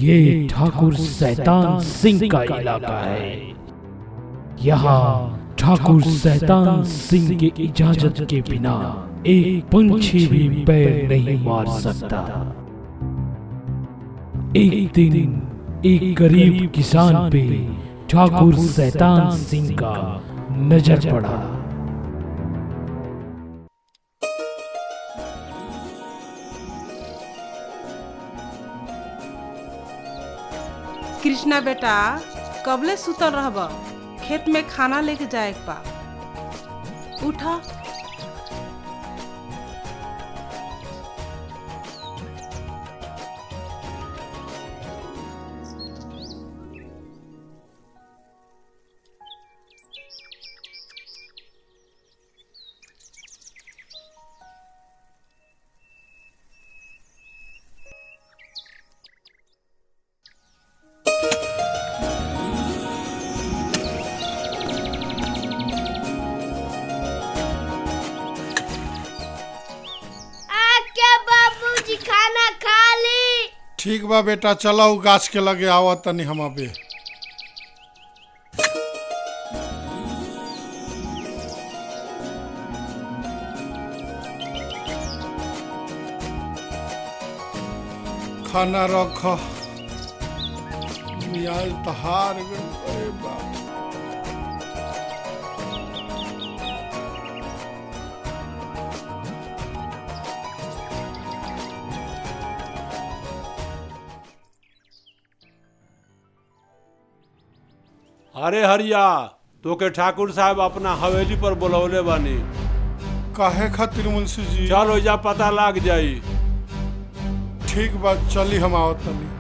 ये ठाकुर शैतान सिंह का इलाका है। यहाँ ठाकुर शैतान सिंह की इजाजत के बिना एक पंछी भी पैर नहीं मार सकता। एक दिन एक गरीब किसान पे ठाकुर शैतान सिंह का नजर पड़ा। कृष्णा बेटा, कबले सुतल रहब? खेत में खाना लेके जाए बा। उठा। खाना खा ली। ठीक बा बेटा, चलो गाछ के लगे आवा तनी हम अबे। खाना रख, मियाज तहार गइल। अरे बाप, अरे हरिया, तो के ठाकुर साहब अपना हवेली पर बुलौले बानी। काहे खातिर मुंशी जी? चलो जा पता लाग जाई। ठीक बा, चली हम आवत तनी।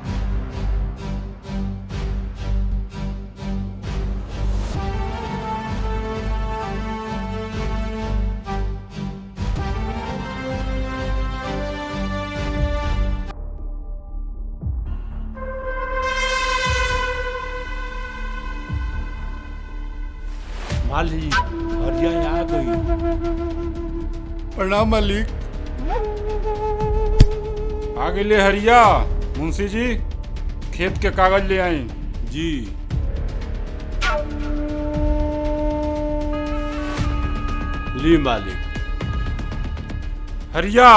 माली, हरिया यहाँ आ गई। प्रणाम मालिक। आ गए हरिया। मुंशी जी, खेत के कागज ले आई। जी। ली मालिक। हरिया,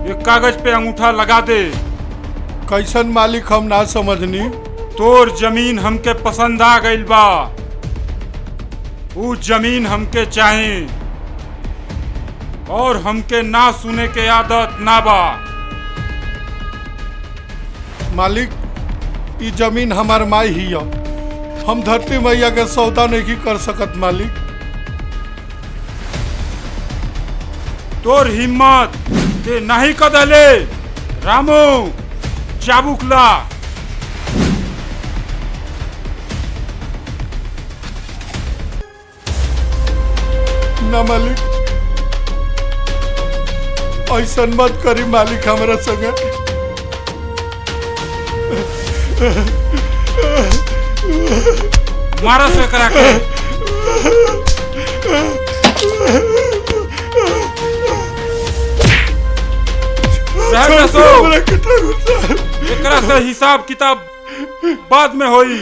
एक कागज पे अंगूठा लगा दे। कैसन मालिक, हम ना समझनी। तोर जमीन हमके पसंद आ गइल बा। ऊ जमीन हमके चाही और हमके ना सुने के आदत ना बा। मालिक, ई जमीन हमार माई ही है। हम धरती मैया के सौदा नहीं कर सकत मालिक। तोर हिम्मत के नहीं कदले। रामू, चाबुक ला। ना मालिक, ऐसा मत करी मालिक हमारा संगे। मारा से करा के। एकरा से हिसाब किताब बाद में होई।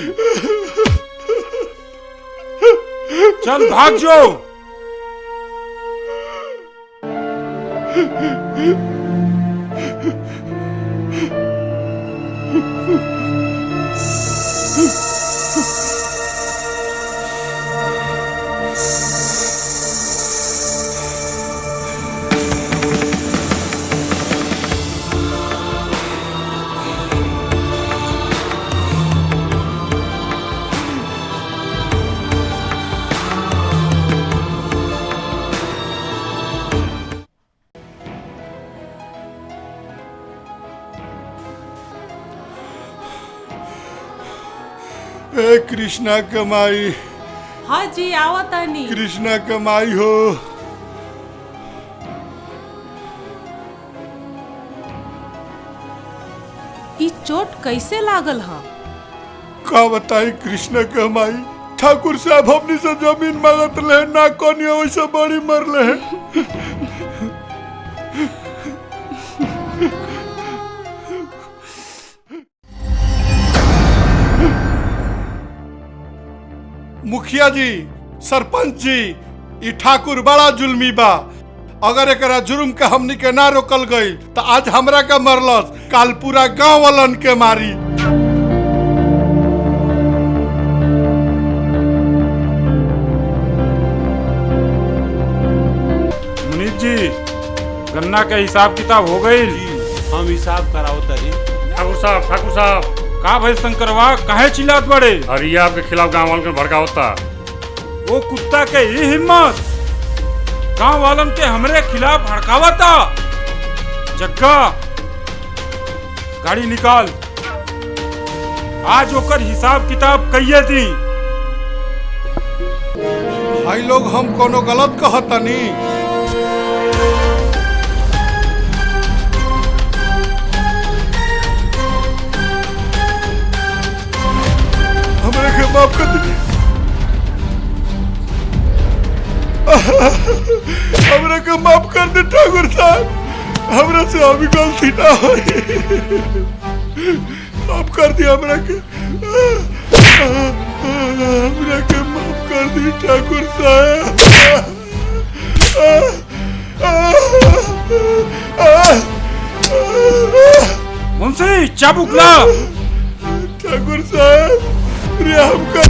चल भाग जो। ए कृष्णा कमाई। हाँ जी, आवतानी। कृष्णा कमाई हो। ई चोट कैसे लागल हा? का बताई कृष्णा कमाई। ठाकुर साहब हमनी से जमीन मांगत रहे, ना कोनी वैसे बड़ी मरले है। मुखिया जी, सरपंच जी, ई ठाकुर बड़ा जुल्मी बा। अगर एकरा जुर्म के हमनी के ना रोकल गई तो आज हमरा के मरलस, काल पूरा गांव वालन के मारी। मुनीब जी, गन्ना के हिसाब किताब हो गई? हम हिसाब कराओ तरी। ठाकुर साहब का भाई शंकरवा, काहे चिल्लात बड़े? हरिया आपके खिलाफ गांव वालों को भड़का होता। वो कुत्ता के ही हिम्मत गांव वालन के हमरे खिलाफ भड़कावता। जग्गा गाड़ी निकाल, आज ओकर हिसाब किताब कइये दी। भाई लोग हम कोनो गलत कहतनी? हमरा के माफ कर दीजिए, हमरा के माफ कर दे ठाकुर साहब, हमरा से अभी गलती ना हुई, माफ कर दिया हमरा के माफ कर दी ठाकुर साहब। मुंशी चाबुक ला। ठाकुर साहब रियाम कर।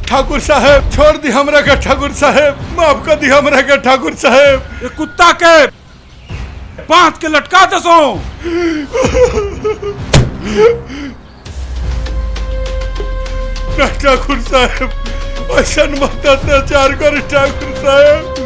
ठाकुर साहब छोड़ दी हमरा के, ठाकुर साहब माफ कर दी हमरा के ठाकुर साहब। ये कुत्ता के बांध के लटका दसो। ठाकुर साहब ऐसा मत अत्याचार कर ठाकुर साहब।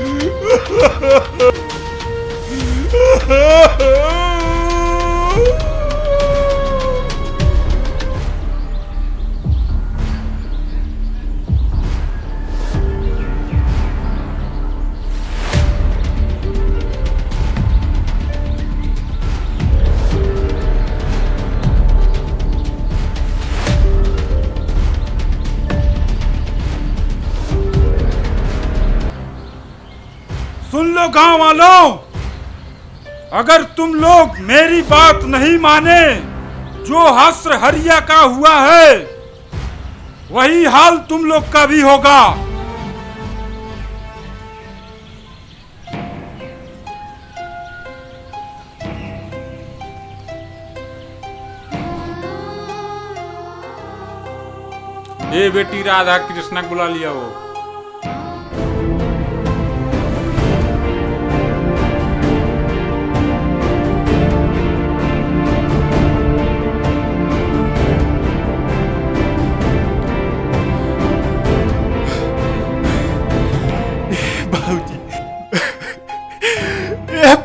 सुन लो गांव वालों, अगर तुम लोग मेरी बात नहीं माने, जो हस्र हरिया का हुआ है वही हाल तुम लोग का भी होगा। ए बेटी राधा कृष्णा बुला लिया वो।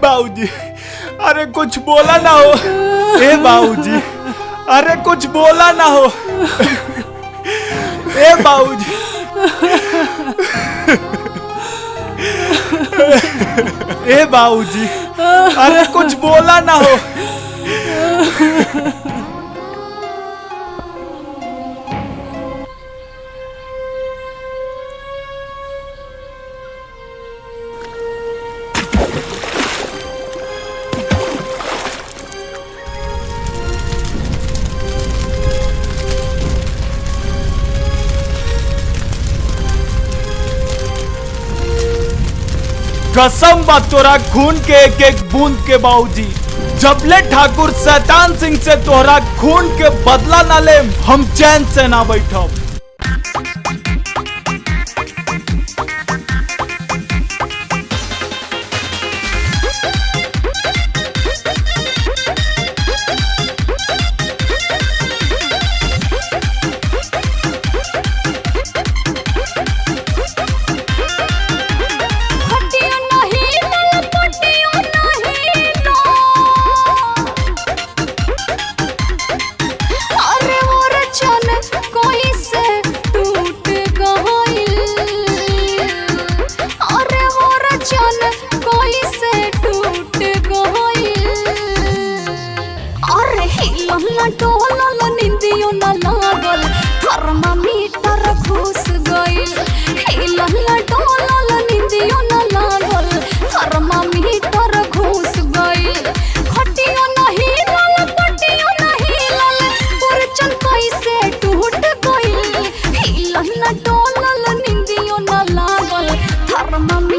बाबूजी, अरे कुछ बोला ना हो। ए बाबूजी, अरे कुछ बोला ना हो। ए बाबूजी, ए बाबूजी, अरे कुछ बोला ना हो। कसम बा तोरा खून के एक एक बूंद के बाबूजी, जबले ठाकुर शैतान सिंह से तोहरा खून के बदला ना ले, हम चैन से ना बैठब। कोई से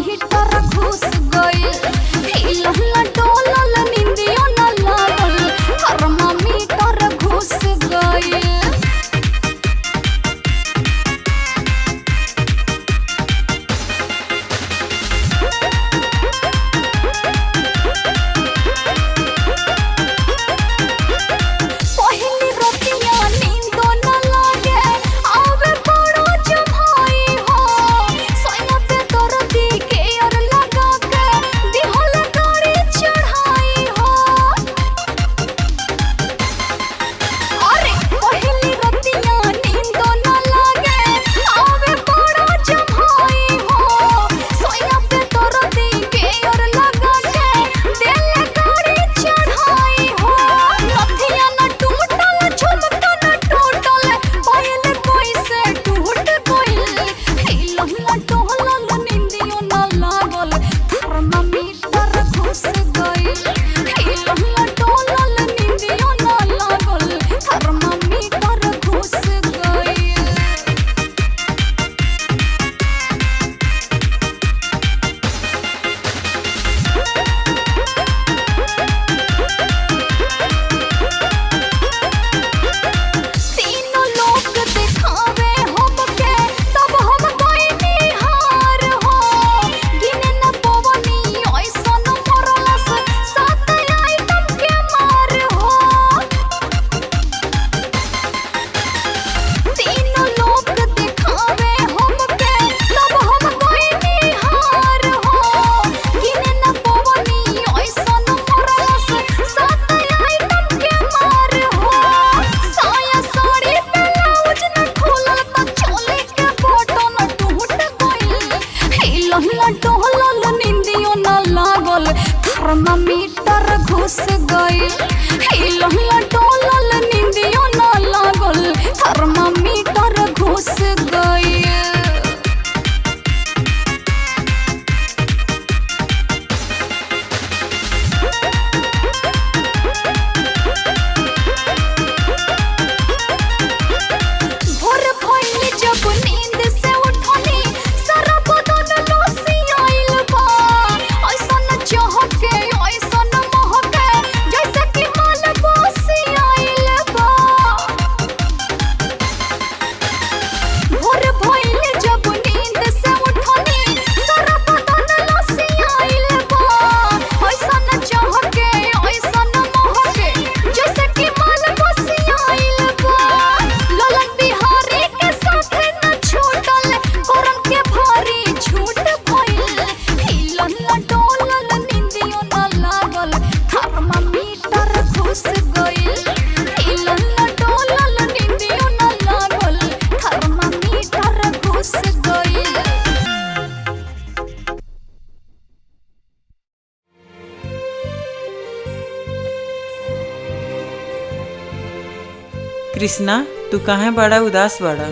मीटर घुस गइल हिलहला डोलल निंदियो न लागल थर्मामीटर घुस गइल थर्मामीटर घुस गइल हिलहला डोलल निंदियो न लागल थर्मामीटर घुस गइल भोर भइल जब नींद से उठनी सारा बदन लोसी आइल बा ऐसन चहके ऐसन महके जैसे कि माल बसी आइल बा भोर भइल जब नींद से उठनी सारा बदन लोसी आइल बा ऐसन चहके ऐसन महके जैसे कि माल बसी आइल बा ललन बिहारी के साथे न छूटल करम के भारी छूट भइल हिलहला डोलल निंदियो न लागल थर्मामीटर घुस गइल हिलहला डोलल निंदियो न लागल थर्मामीटर घुस गइल कृष्णा तू काहे बड़ा उदास बड़ा?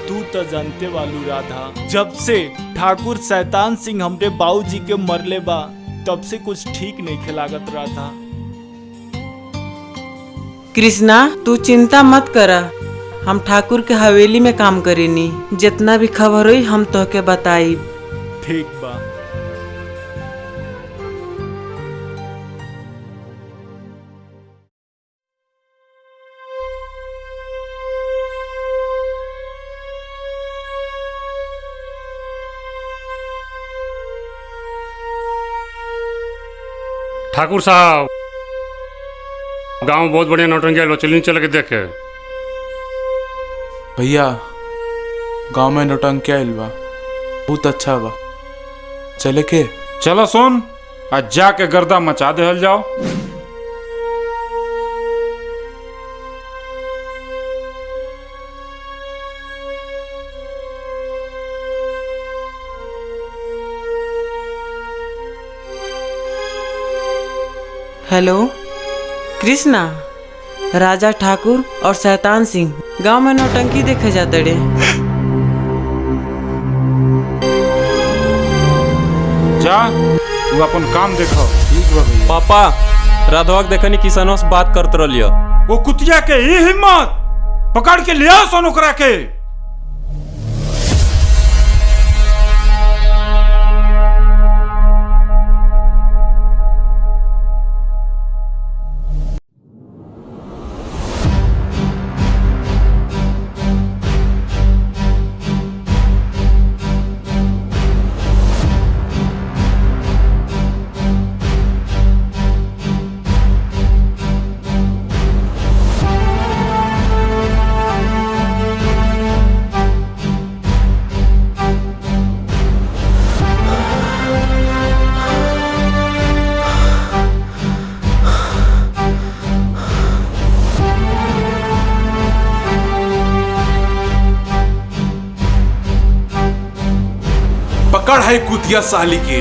तू तो जानते वालू राधा, जब से ठाकुर शैतान सिंह हमरे बाबूजी के मरले बा तब से कुछ ठीक नहीं खिलागत राधा। कृष्णा तू चिंता मत करा, हम ठाकुर के हवेली में काम करेनी, जितना भी खबर हुई हम तोहके बताई। ठीक बा। ठाकुर साहब गांव में बहुत बढ़िया नौटंकी आइल बा, चलिए चल के देखे। भैया गांव में नौटंकी आइल बा, बहुत अच्छा बा, चले के? चलो सोन आज जाके गर्दा मचा देहल जाओ। हेलो कृष्णा, राजा ठाकुर और शैतान सिंह गांव में नौटंकी देखे जाते रे। जा तू अपन काम देखो। ठीक बा भैया। पापा राधवा के देखनी किसानों से बात करते रहियो। वो कुतिया के ही हिम्मत पकड़ के लिया सोनू करा के। है कुतिया साली के।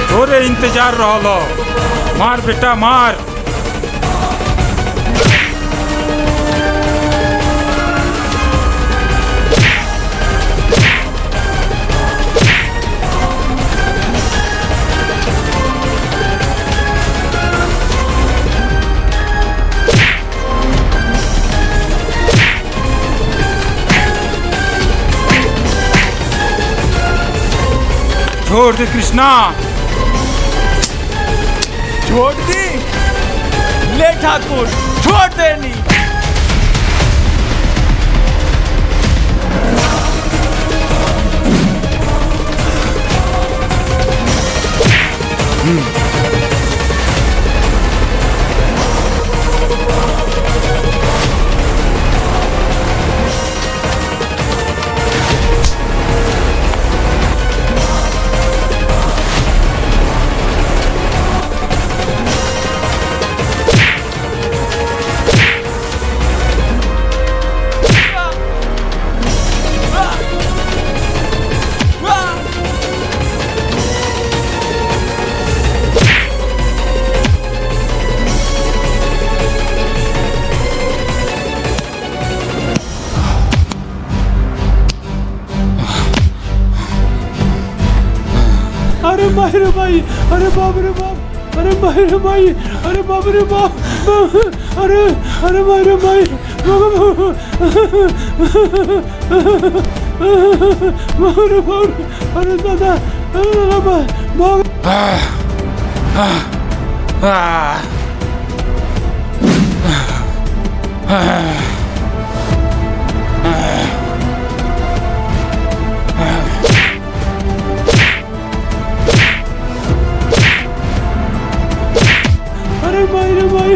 तोरे इंतजार रहलो। मार बेटा मार। छोड़ दे कृष्णा। छोड़ दी। ले ठाकुर छोड़ देनी। अरे माहिर भाई, अरे बाप रे बाप, अरे माहिर भाई, अरे बाप रे बाप, अरे अरे माहिर भाई, माहिर भाई, अरे दादा, अरे भाग। अरे भाई, अरे भाई,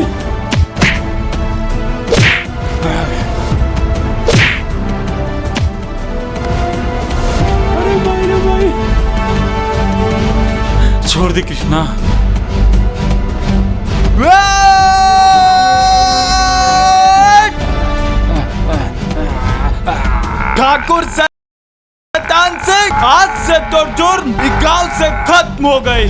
छोड़ दे कृष्णा। ठाकुर शैतान सिंह, आज से तो जुर्म इस गांव से खत्म हो गई।